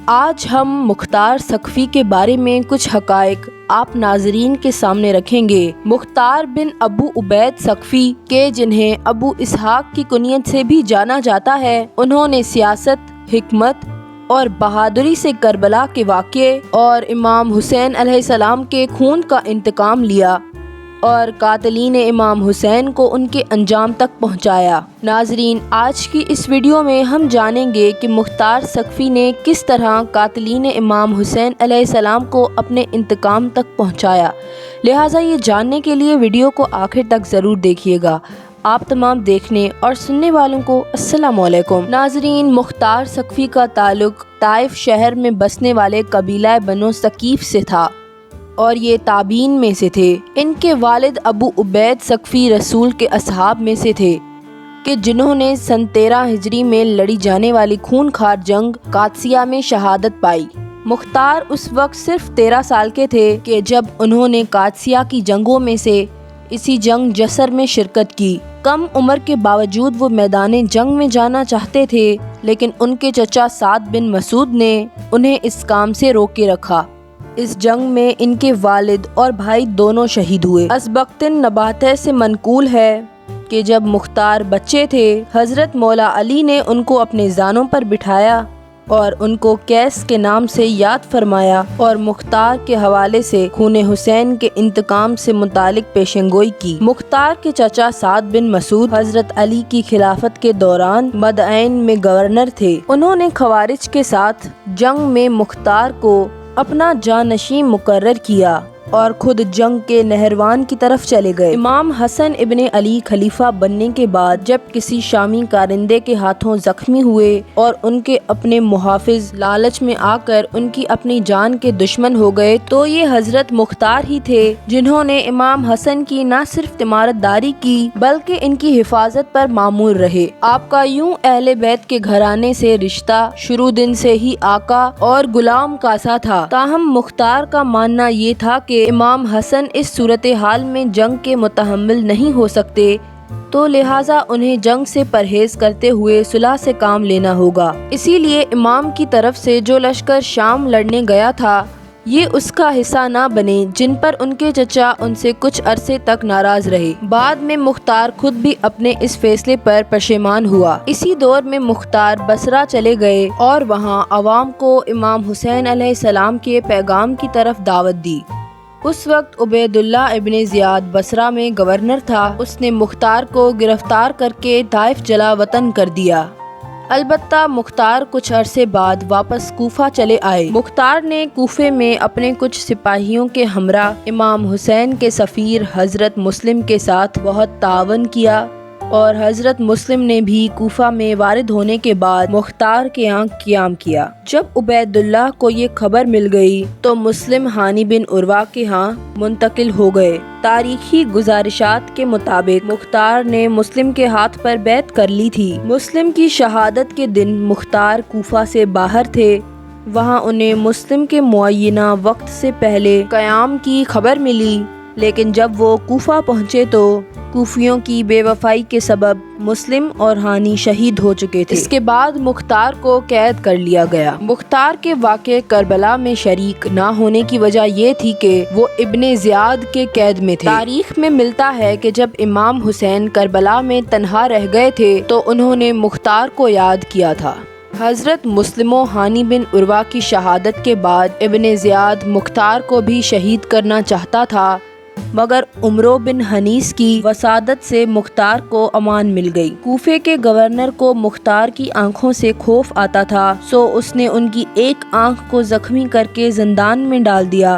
آج ہم مختار ثقفی کے بارے میں کچھ حقائق آپ ناظرین کے سامنے رکھیں گے۔ مختار بن ابو عبید ثقفی کے جنہیں ابو اسحاق کی کنیت سے بھی جانا جاتا ہے، انہوں نے سیاست، حکمت اور بہادری سے کربلا کے واقعے اور امام حسین علیہ السلام کے خون کا انتقام لیا اور قاتلین امام حسین کو ان کے انجام تک پہنچایا۔ ناظرین، آج کی اس ویڈیو میں ہم جانیں گے کہ مختار ثقفی نے کس طرح قاتلین امام حسین علیہ السلام کو اپنے انتقام تک پہنچایا، لہٰذا یہ جاننے کے لیے ویڈیو کو آخر تک ضرور دیکھیے گا۔ آپ تمام دیکھنے اور سننے والوں کو السلام علیکم۔ ناظرین، مختار ثقفی کا تعلق طائف شہر میں بسنے والے قبیلہ بنو ثقیف سے تھا اور یہ تابعین میں سے تھے۔ ان کے والد ابو عبید ثقفی رسول کے اصحاب میں سے تھے کہ جنہوں نے سن 13 ہجری میں لڑی جانے والی خون خوار جنگ قادسیہ میں شہادت پائی۔ مختار اس وقت صرف 13 سال کے تھے کہ جب انہوں نے قادسیہ کی جنگوں میں سے اسی جنگ جسر میں شرکت کی۔ کم عمر کے باوجود وہ میدان جنگ میں جانا چاہتے تھے، لیکن ان کے چچا سعد بن مسعود نے انہیں اس کام سے روکے رکھا۔ اس جنگ میں ان کے والد اور بھائی دونوں شہید ہوئے۔ اسبقتن نباتہ سے منقول ہے کہ جب مختار بچے تھے، حضرت مولا علی نے ان کو اپنے زانوں پر بٹھایا اور ان کو قیس کے نام سے یاد فرمایا اور مختار کے حوالے سے خون حسین کے انتقام سے متعلق پیشنگوئی کی۔ مختار کے چچا سعد بن مسعود حضرت علی کی خلافت کے دوران مدائن میں گورنر تھے۔ انہوں نے خوارج کے ساتھ جنگ میں مختار کو اپنا جانشین مقرر کیا اور خود جنگ کے نہروان کی طرف چلے گئے۔ امام حسن ابن علی خلیفہ بننے کے بعد جب کسی شامی کارندے کے ہاتھوں زخمی ہوئے اور ان کے اپنے محافظ لالچ میں آ کر ان کی اپنی جان کے دشمن ہو گئے تو یہ حضرت مختار ہی تھے جنہوں نے امام حسن کی نہ صرف تمارت داری کی بلکہ ان کی حفاظت پر مامور رہے۔ آپ کا یوں اہل بیت کے گھرانے سے رشتہ شروع دن سے ہی آقا اور غلام کا سا تھا، تاہم مختار کا ماننا یہ تھا کہ امام حسن اس صورتحال میں جنگ کے متحمل نہیں ہو سکتے، تو لہٰذا انہیں جنگ سے پرہیز کرتے ہوئے صلح سے کام لینا ہوگا۔ اسی لیے امام کی طرف سے جو لشکر شام لڑنے گیا تھا یہ اس کا حصہ نہ بنے، جن پر ان کے چچا ان سے کچھ عرصے تک ناراض رہے۔ بعد میں مختار خود بھی اپنے اس فیصلے پر پشیمان ہوا۔ اسی دور میں مختار بصرہ چلے گئے اور وہاں عوام کو امام حسین علیہ السلام کے پیغام کی طرف دعوت دی۔ اس وقت عبید اللہ ابن زیاد بصرہ میں گورنر تھا۔ اس نے مختار کو گرفتار کر کے طائف جلا وطن کر دیا۔ البتہ مختار کچھ عرصے بعد واپس کوفہ چلے آئے۔ مختار نے کوفے میں اپنے کچھ سپاہیوں کے ہمراہ امام حسین کے سفیر حضرت مسلم کے ساتھ بہت تعاون کیا اور حضرت مسلم نے بھی کوفہ میں وارد ہونے کے بعد مختار کے یہاں قیام کیا۔ جب عبید اللہ کو یہ خبر مل گئی تو مسلم ہانی بن عروہ کے ہاں منتقل ہو گئے۔ تاریخی گزارشات کے مطابق مختار نے مسلم کے ہاتھ پر بیعت کر لی تھی۔ مسلم کی شہادت کے دن مختار کوفہ سے باہر تھے۔ وہاں انہیں مسلم کے معینہ وقت سے پہلے قیام کی خبر ملی، لیکن جب وہ کوفہ پہنچے تو کوفیوں کی بے وفائی کے سبب مسلم اور ہانی شہید ہو چکے تھے۔ اس کے بعد مختار کو قید کر لیا گیا۔ مختار کے واقعے کربلا میں شریک نہ ہونے کی وجہ یہ تھی کہ وہ ابن زیاد کے قید میں تھے۔ تاریخ میں ملتا ہے کہ جب امام حسین کربلا میں تنہا رہ گئے تھے تو انہوں نے مختار کو یاد کیا تھا۔ حضرت مسلم و ہانی بن عروہ کی شہادت کے بعد ابن زیاد مختار کو بھی شہید کرنا چاہتا تھا، مگر عمرو بن حنیس کی وسادت سے مختار کو امان مل گئی۔ کوفے کے گورنر کو مختار کی آنکھوں سے خوف آتا تھا، سو اس نے ان کی ایک آنکھ کو زخمی کر کے زندان میں ڈال دیا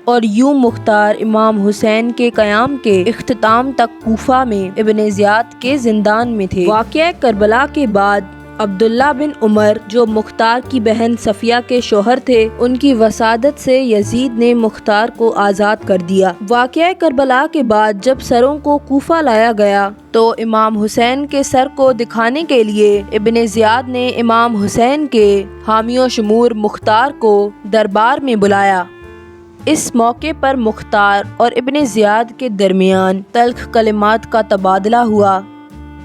اور یوں مختار امام حسین کے قیام کے اختتام تک کوفہ میں ابن زیاد کے زندان میں تھے۔ واقعہ کربلا کے بعد عبداللہ بن عمر جو مختار کی بہن صفیہ کے شوہر تھے، ان کی وسادت سے یزید نے مختار کو آزاد کر دیا۔ واقعہ کربلا کے بعد جب سروں کو کوفہ لایا گیا تو امام حسین کے سر کو دکھانے کے لیے ابن زیاد نے امام حسین کے حامی و شمور مختار کو دربار میں بلایا۔ اس موقع پر مختار اور ابن زیاد کے درمیان تلخ کلمات کا تبادلہ ہوا۔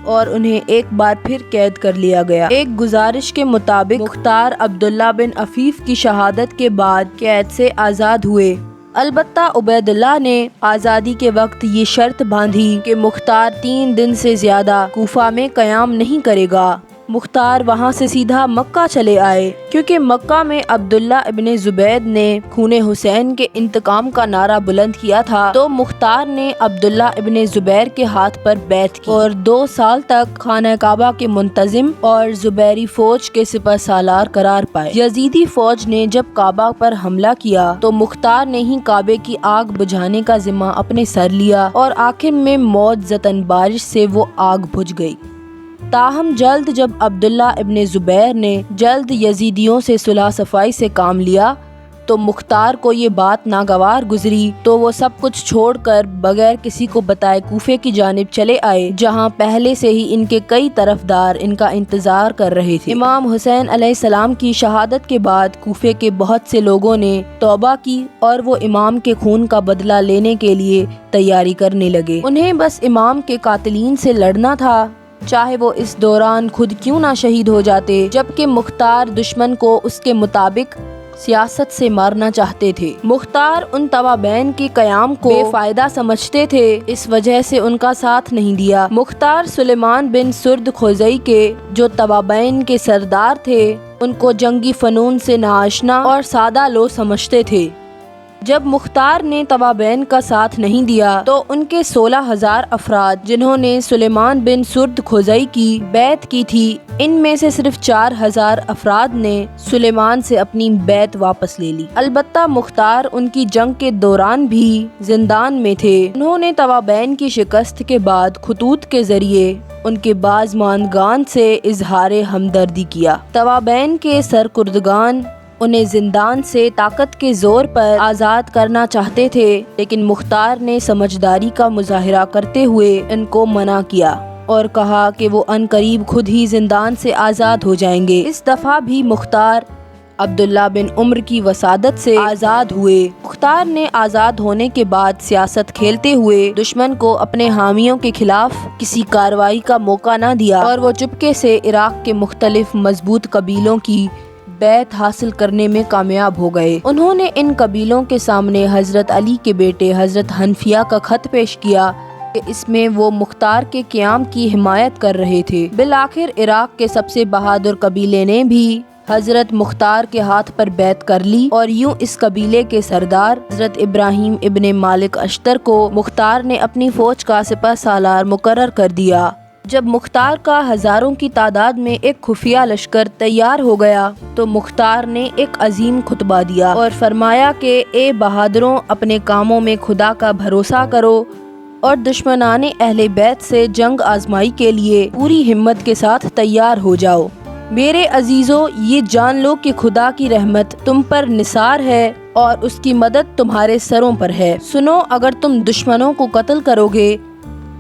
اور انہیں ایک بار پھر قید کر لیا گیا۔ ایک گزارش کے مطابق مختار عبداللہ بن عفیف کی شہادت کے بعد قید سے آزاد ہوئے۔ البتہ عبید اللہ نے آزادی کے وقت یہ شرط باندھی کہ مختار 3 دن سے زیادہ کوفہ میں قیام نہیں کرے گا۔ مختار وہاں سے سیدھا مکہ چلے آئے، کیونکہ مکہ میں عبداللہ ابن زبید نے خون حسین کے انتقام کا نعرہ بلند کیا تھا، تو مختار نے عبداللہ ابن زبیر کے ہاتھ پر بیعت کی اور 2 سال تک خانہ کعبہ کے منتظم اور زبیری فوج کے سپہ سالار قرار پائے۔ یزیدی فوج نے جب کعبہ پر حملہ کیا تو مختار نے ہی کعبے کی آگ بجھانے کا ذمہ اپنے سر لیا اور آخر میں موت زتن بارش سے وہ آگ بجھ گئی۔ تاہم جلد جب عبداللہ ابن زبیر نے جلد یزیدیوں سے صلح صفائی سے کام لیا تو مختار کو یہ بات ناگوار گزری، تو وہ سب کچھ چھوڑ کر بغیر کسی کو بتائے کوفے کی جانب چلے آئے، جہاں پہلے سے ہی ان کے کئی طرفدار ان کا انتظار کر رہے تھے۔ امام حسین علیہ السلام کی شہادت کے بعد کوفے کے بہت سے لوگوں نے توبہ کی اور وہ امام کے خون کا بدلہ لینے کے لیے تیاری کرنے لگے۔ انہیں بس امام کے قاتلین سے لڑنا تھا، چاہے وہ اس دوران خود کیوں نہ شہید ہو جاتے، جبکہ مختار دشمن کو اس کے مطابق سیاست سے مارنا چاہتے تھے۔ مختار ان توابین کے قیام کو بے فائدہ سمجھتے تھے، اس وجہ سے ان کا ساتھ نہیں دیا۔ مختار سلیمان بن سرد خزائی کے جو توابین کے سردار تھے، ان کو جنگی فنون سے ناآشنا اور سادہ لو سمجھتے تھے۔ جب مختار نے توابین کا ساتھ نہیں دیا تو ان کے 16,000 افراد جنہوں نے سلیمان بن سرد خزائی کی بیعت کی تھی، ان میں سے صرف 4,000 افراد نے سلیمان سے اپنی بیعت واپس لے لی۔ البتہ مختار ان کی جنگ کے دوران بھی زندان میں تھے۔ انہوں نے توابین کی شکست کے بعد خطوط کے ذریعے ان کے بعض ماندگان سے اظہار ہمدردی کیا۔ توابین کے سرکردگان انہیں زندان سے طاقت کے زور پر آزاد کرنا چاہتے تھے، لیکن مختار نے سمجھداری کا مظاہرہ کرتے ہوئے ان کو منع کیا اور کہا کہ وہ عنقریب خود ہی زندان سے آزاد ہو جائیں گے۔ اس دفعہ بھی مختار عبداللہ بن عمر کی وسادت سے آزاد ہوئے۔ مختار نے آزاد ہونے کے بعد سیاست کھیلتے ہوئے دشمن کو اپنے حامیوں کے خلاف کسی کارروائی کا موقع نہ دیا اور وہ چپکے سے عراق کے مختلف مضبوط قبیلوں کی بیعت حاصل کرنے میں کامیاب ہو گئے۔ انہوں نے ان قبیلوں کے سامنے حضرت علی کے بیٹے حضرت حنفیہ کا خط پیش کیا کہ اس میں وہ مختار کے قیام کی حمایت کر رہے تھے۔ بالآخر عراق کے سب سے بہادر قبیلے نے بھی حضرت مختار کے ہاتھ پر بیعت کر لی اور یوں اس قبیلے کے سردار حضرت ابراہیم ابن مالک اشتر کو مختار نے اپنی فوج کا سپہ سالار مقرر کر دیا۔ جب مختار کا ہزاروں کی تعداد میں ایک خفیہ لشکر تیار ہو گیا تو مختار نے ایک عظیم خطبہ دیا اور فرمایا کہ اے بہادروں، اپنے کاموں میں خدا کا بھروسہ کرو اور دشمنان اہل بیت سے جنگ آزمائی کے لیے پوری ہمت کے ساتھ تیار ہو جاؤ۔ میرے عزیزو، یہ جان لو کہ خدا کی رحمت تم پر نثار ہے اور اس کی مدد تمہارے سروں پر ہے۔ سنو، اگر تم دشمنوں کو قتل کرو گے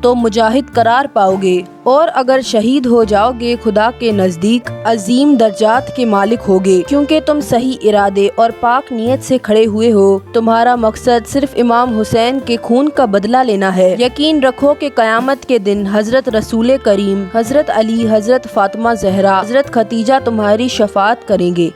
تو مجاہد قرار پاؤ گے، اور اگر شہید ہو جاؤ گے خدا کے نزدیک عظیم درجات کے مالک ہوگے، کیونکہ تم صحیح ارادے اور پاک نیت سے کھڑے ہوئے ہو۔ تمہارا مقصد صرف امام حسین کے خون کا بدلہ لینا ہے۔ یقین رکھو کہ قیامت کے دن حضرت رسول کریم، حضرت علی، حضرت فاطمہ زہرا، حضرت ختیجہ تمہاری شفاعت کریں گے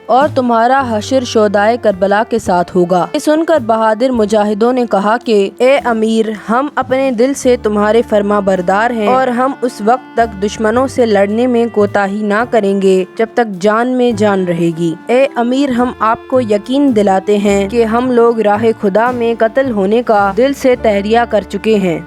اور تمہارا حشر شہدائے کربلا کے ساتھ ہوگا۔ یہ سن کر بہادر مجاہدوں نے کہا کہ اے امیر، ہم اپنے دل سے تمہارے فرما بردار ہیں اور ہم اس وقت تک دشمنوں سے لڑنے میں کوتاہی نہ کریں گے جب تک جان میں جان رہے گی۔ اے امیر، ہم آپ کو یقین دلاتے ہیں کہ ہم لوگ راہ خدا میں قتل ہونے کا دل سے تہریہ کر چکے ہیں۔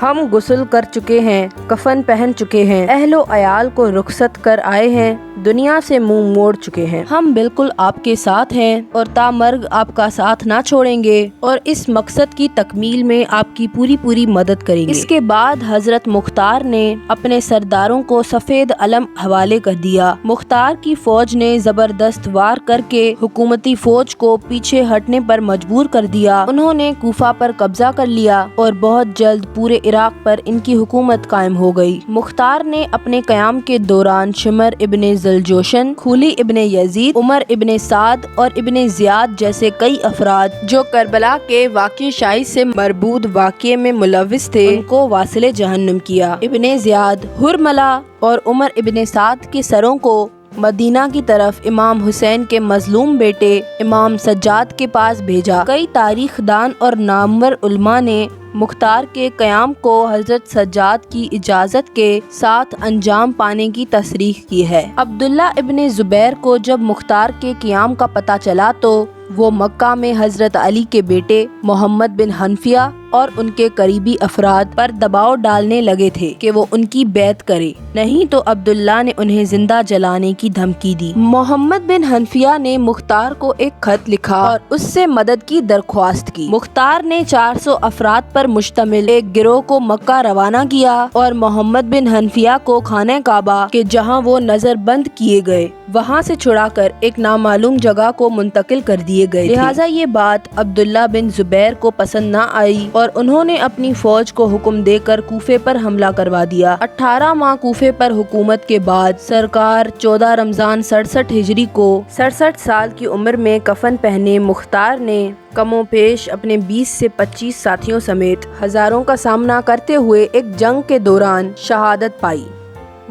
ہم غسل کر چکے ہیں، کفن پہن چکے ہیں، اہل و عیال کو رخصت کر آئے ہیں، دنیا سے منہ موڑ چکے ہیں۔ ہم بالکل آپ کے ساتھ ہیں اور تا مرگ آپ کا ساتھ نہ چھوڑیں گے اور اس مقصد کی تکمیل میں آپ کی پوری مدد کریں گے۔ اس کے بعد حضرت مختار نے اپنے سرداروں کو سفید علم حوالے کر دیا۔ مختار کی فوج نے زبردست وار کر کے حکومتی فوج کو پیچھے ہٹنے پر مجبور کر دیا۔ انہوں نے کوفہ پر قبضہ کر لیا اور بہت جلد پورے عراق پر ان کی حکومت قائم ہو گئی۔ مختار نے اپنے قیام کے دوران شمر ابن الجوشن، خولی ابن یزید، عمر ابن سعد اور ابن زیاد جیسے کئی افراد جو کربلا کے واقعہ شاہی سے مربوط واقعے میں ملوث تھے، ان کو واصل جہنم کیا۔ ابن زیاد، حرملہ اور عمر ابن سعد کے سروں کو مدینہ کی طرف امام حسین کے مظلوم بیٹے امام سجاد کے پاس بھیجا۔ کئی تاریخ دان اور نامور علماء نے مختار کے قیام کو حضرت سجاد کی اجازت کے ساتھ انجام پانے کی تصریح کی ہے۔ عبداللہ ابن زبیر کو جب مختار کے قیام کا پتہ چلا تو وہ مکہ میں حضرت علی کے بیٹے محمد بن حنفیہ اور ان کے قریبی افراد پر دباؤ ڈالنے لگے تھے کہ وہ ان کی بیعت کرے، نہیں تو عبداللہ نے انہیں زندہ جلانے کی دھمکی دی۔ محمد بن حنفیہ نے مختار کو ایک خط لکھا اور اس سے مدد کی درخواست کی۔ مختار نے 400 افراد پر مشتمل ایک گروہ کو مکہ روانہ کیا اور محمد بن حنفیہ کو خانہ کعبہ کے جہاں وہ نظر بند کیے گئے وہاں سے چھڑا کر ایک نامعلوم جگہ کو منتقل کر دیے گئے تھے۔ لہٰذا یہ بات عبداللہ بن زبیر کو پسند نہ آئی اور انہوں نے اپنی فوج کو حکم دے کر کوفے پر حملہ کروا دیا۔ 18 ماہ کوفے پر حکومت کے بعد سرکار 14 رمضان 67 ہجری کو 67 سال کی عمر میں کفن پہنے مختار نے کم و بیش اپنے 20 سے 25 ساتھیوں سمیت ہزاروں کا سامنا کرتے ہوئے ایک جنگ کے دوران شہادت پائی۔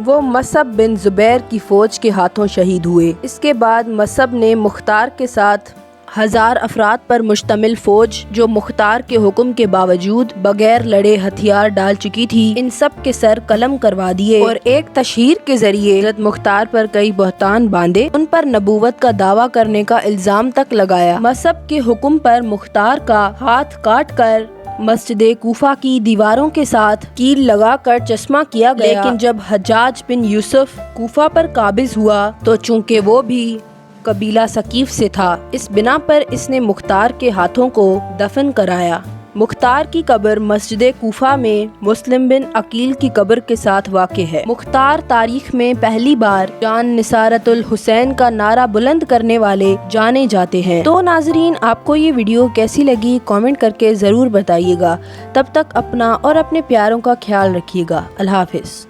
وہ مصعب بن زبیر کی فوج کے ہاتھوں شہید ہوئے۔ اس کے بعد مصعب نے مختار کے ساتھ 1000 افراد پر مشتمل فوج جو مختار کے حکم کے باوجود بغیر لڑے ہتھیار ڈال چکی تھی، ان سب کے سر قلم کروا دیے اور ایک تشہیر کے ذریعے حضرت مختار پر کئی بہتان باندھے، ان پر نبوت کا دعویٰ کرنے کا الزام تک لگایا۔ مصعب کے حکم پر مختار کا ہاتھ کاٹ کر مسجد کوفہ کی دیواروں کے ساتھ کیل لگا کر چشمہ کیا گیا، لیکن جب حجاج بن یوسف کوفہ پر قابض ہوا تو چونکہ وہ بھی قبیلہ ثقیف سے تھا، اس بنا پر اس نے مختار کے ہاتھوں کو دفن کرایا۔ مختار کی قبر مسجد کوفہ میں مسلم بن عقیل کی قبر کے ساتھ واقع ہے۔ مختار تاریخ میں پہلی بار جان نثارت الحسین کا نعرہ بلند کرنے والے جانے جاتے ہیں۔ تو ناظرین، آپ کو یہ ویڈیو کیسی لگی کامنٹ کر کے ضرور بتائیے گا۔ تب تک اپنا اور اپنے پیاروں کا خیال رکھیے گا۔ اللہ حافظ۔